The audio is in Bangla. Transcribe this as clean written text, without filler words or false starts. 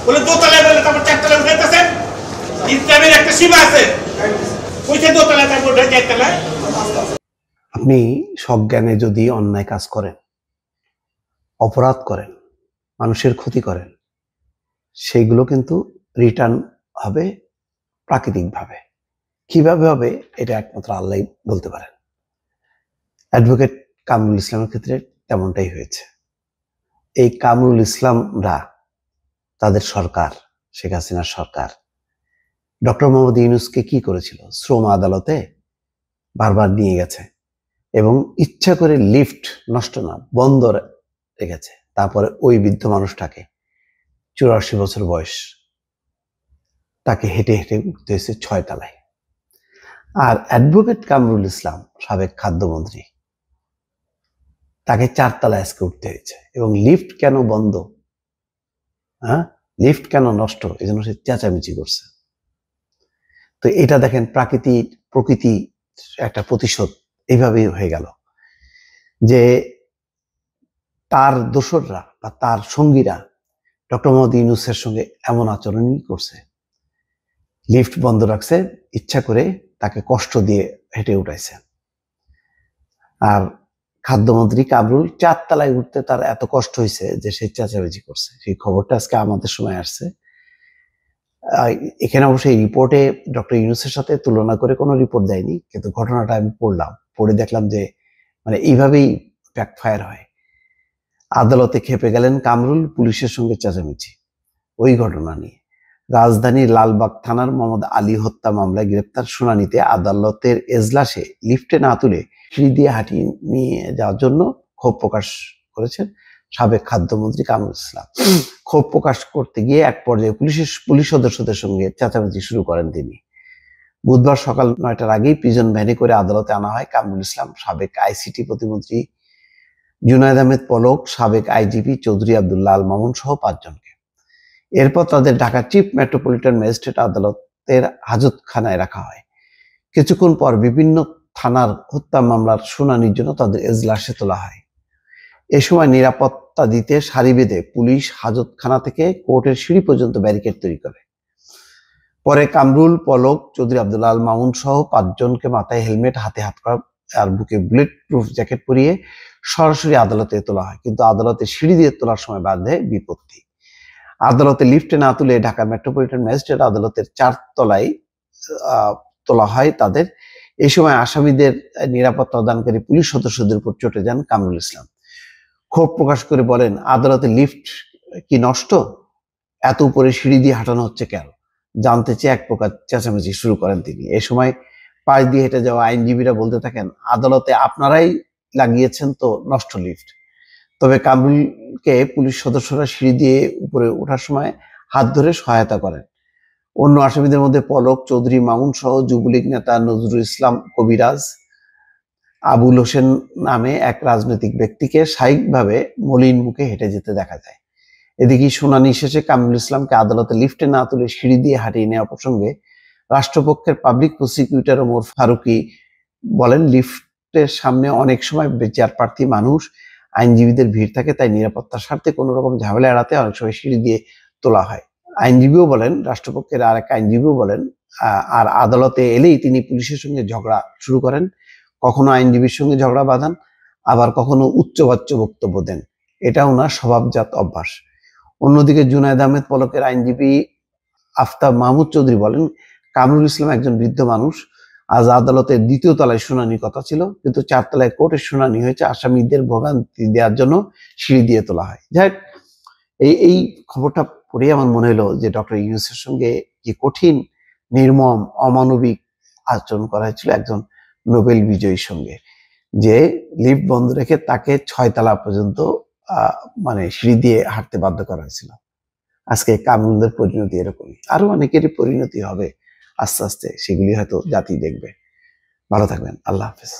বলে দোতলায় বলে তারপর চারতলায় উঠাইতেছেন। ইসলামের একটা সীমা আছে, কইছে দোতলায় তারপর উঠে চারতলায়। আপনি সজ্ঞানে যদি অন্যায় কাজ করেন, অপরাধ করেন, মানুষের ক্ষতি করেন, সেইগুলো কিন্তু রিটার্ন হবে প্রাকৃতিকভাবে। কিভাবে হবে এটা একমাত্র আল্লাহ বলতে পারেন। অ্যাডভোকেট কামরুল ইসলামের ক্ষেত্রে তেমনটাই হয়েছে। এই কামরুল ইসলামরা, তাদের সরকার, শেখ হাসিনার সরকার ডক্টর মোহাম্মদ ইউনূসকে কি করেছিল? শ্রম আদালতে বারবার নিয়ে গেছে এবং ইচ্ছা করে লিফট নষ্ট না বন্ধ রেখেছে। তারপরে ওই বৃদ্ধ মানুষটাকে, 84 বছর বয়স, তাকে হেঁটে হেঁটে উঠতে হয়েছে 6 তলায়। আর অ্যাডভোকেট কামরুল ইসলাম, সাবেক খাদ্যমন্ত্রী, তাকে 4 তলায় আজকে উঠতে হয়েছে। এবং লিফট কেন বন্ধ, লিফট কেন নষ্ট, এই জন্য সে চেঁচামেচি করছে। তো এটা দেখেন প্রকৃতি একটা প্রতিশোধ এইভাবেই হয়ে গেল যে তার দোসররা বা তার সঙ্গীরা ডক্টর মোহাম্মদ ইউনূসের সঙ্গে এমন আচরণই করছে। লিফট বন্ধ রাখছে, ইচ্ছা করে তাকে কষ্ট দিয়ে হেঁটে উঠাইছে। আর খাদ্যমন্ত্রী কামরুল 4 তলায় উঠতে তার এত কষ্ট হয়েছে যে সে চেঁচামেচি করছে। সেই খবরটা আজকে আমাদের সময় আসছে। এখানে অবশ্যই এই রিপোর্টে ডক্টর ইউনূসের সাথে তুলনা করে কোনো রিপোর্ট দেয়নি, কিন্তু ঘটনাটা আমি পড়ে দেখলাম যে মানে এইভাবেই ব্যাকফায়ার হয়। আদালতে খেপে গেলেন কামরুল, পুলিশের সঙ্গে চেঁচামেচি। ওই ঘটনা নিয়ে রাজধানীর লালবাগ থানার মোহাম্মদ আলী হত্যা মামলায় গ্রেপ্তার শুনানিতে আদালতের এজলাসে লিফটে না তুলে সিঁড়ি দিয়ে হাঁটিয়ে নিয়ে যাওয়ার জন্য ক্ষোভ প্রকাশ করেছেন সাবেক খাদ্যমন্ত্রী কামরুল ইসলাম। ক্ষোভ প্রকাশ করতে গিয়ে এক পর্যায়ে পুলিশ সদস্যদের সঙ্গে চেঁচামেচি শুরু করেন তিনি। বুধবার সকাল 9টার আগেই প্রিজন ভ্যানে করে আদালতে আনা হয় কামরুল ইসলাম, সাবেক আইসিটি প্রতিমন্ত্রী জুনায়েদ আহমেদ পলক, সাবেক আইজিপি চৌধুরী আব্দুল্লাহ আল মামুন সহ 5 জনকে। এরপর তাদের ঢাকা চিফ মেট্রোপলিটন ম্যাজিস্ট্রেট আদালতের হাজতখানায় রাখা হয়। কিছুক্ষণ পর বিভিন্ন থানার হত্যা মামলার শুনানির জন্য তাদের এজলাসে তোলা হয়। এ সময় নিরাপত্তা দিতে সারি বেঁধে পুলিশ হাজতখানা থেকে কোর্টের সিঁড়ি পর্যন্ত ব্যারিকেড তৈরি করে। পরে কামরুল, পলক, চৌধুরী আব্দুল্লাহ আল মামুন সহ 5 জনকে মাথায় হেলমেট, হাতে হাতকড়া আর বুকে বুলেট প্রুফ জ্যাকেট পরিয়ে সরাসরি আদালতে তোলা হয়। কিন্তু আদালতে সিঁড়ি দিয়ে তোলার সময় বাধে বিপত্তি। আদালতে লিফটে না তুলে ঢাকা মেট্রোপলিটন ম্যাজিস্ট্রেট আদালতের 4 তলায় তোলা হয় তাদের। এই সময় আসামিদের নিরাপত্তা প্রদানকারী পুলিশ সদস্যদের উপর চটে যান কামরুল ইসলাম। ক্ষোভ প্রকাশ করে বলেন, আদালতে লিফট কি নষ্ট? এত উপরে সিঁড়ি দিয়ে হাঁটানো হচ্ছে কেন? জানতে চেয়ে এক প্রকার চেঁচামেচি শুরু করেন তিনি। এ সময় পাশ দিয়ে হেঁটে যাওয়া আইনজীবীরা বলতে থাকেন, আদালতে আপনারাই লাগিয়েছেন তো নষ্ট লিফট। তবে কামরুলকে পুলিশ সদস্যরা সিঁড়ি দিয়ে উপরে ওঠার সময় হাত ধরে সহায়তা করেন। অন্য আসামিদের মধ্যে পলক, চৌধুরী মামুন সহ যুবলীগ নেতা নজরুল ইসলাম কবিরাজ, আবুল হোসেন নামে এক রাজনৈতিক ব্যক্তিকে স্বাভাবিকভাবে মলিন মুখে হেঁটে যেতে দেখা যায়। এদিকে শুনানি শেষে কামরুল ইসলামকে আদালতে লিফটে না তুলে সিঁড়ি দিয়ে হাঁটিয়ে নেওয়া প্রসঙ্গে রাষ্ট্রপক্ষের পাবলিক প্রসিকিউটর ওমর ফারুকি বলেন, লিফটের সামনে অনেক সময় বিচার প্রার্থী মানুষ, আইনজীবীদের ভিড় থাকে, তাই নিরাপত্তার স্বার্থে কোনো রকম ঝামেলা এড়াতে অনেক সময় সিঁড়ি দিয়ে তোলা হয়। আইনজীবীও বলেন, রাষ্ট্রপক্ষের আর এক আইনজীবীও বলেন, আর আদালতে এলেই তিনি পুলিশের সঙ্গে ঝগড়া শুরু করেন, কখনো আইনজীবীর সঙ্গে ঝগড়া বাঁধান, আবার কখনো উচ্চবাচ্য বক্তব্য দেন। এটা ওনার স্বভাবজাত অভ্যাস। অন্যদিকে জুনায়েদ আহমেদ পলকের আইনজীবী আফতাব মাহমুদ চৌধুরী বলেন, কামরুল ইসলাম একজন বৃদ্ধ মানুষ। আজ আদালতের 2য় তলায় শুনানির কথা ছিল, কিন্তু 4 তলায় কোর্টের শুনানি হয়েছে। আসামিদের ভোগান্তি দেওয়ার জন্য সিঁড়ি দিয়ে তোলা হয়। যাই এই খবরটা পড়ে আমার মনে হলো যে ডক্টর ইউনূসের সঙ্গে যে কঠিন, নির্মম, অমানবিক আচরণ করা হয়েছিল একজন নোবেল বিজয়ীর সঙ্গে, যে লিফট বন্ধ রেখে তাকে 6 তলা পর্যন্ত মানে সিঁড়ি দিয়ে হাঁটতে বাধ্য করা হয়েছিল। আজকে কামরুলদের পরিণতি এরকমই, আরো অনেকেরই পরিণতি হবে আস্তে আস্তে, সেগুলি হয়তো জাতি দেখবে। ভালো থাকবেন, আল্লাহ হাফেজ।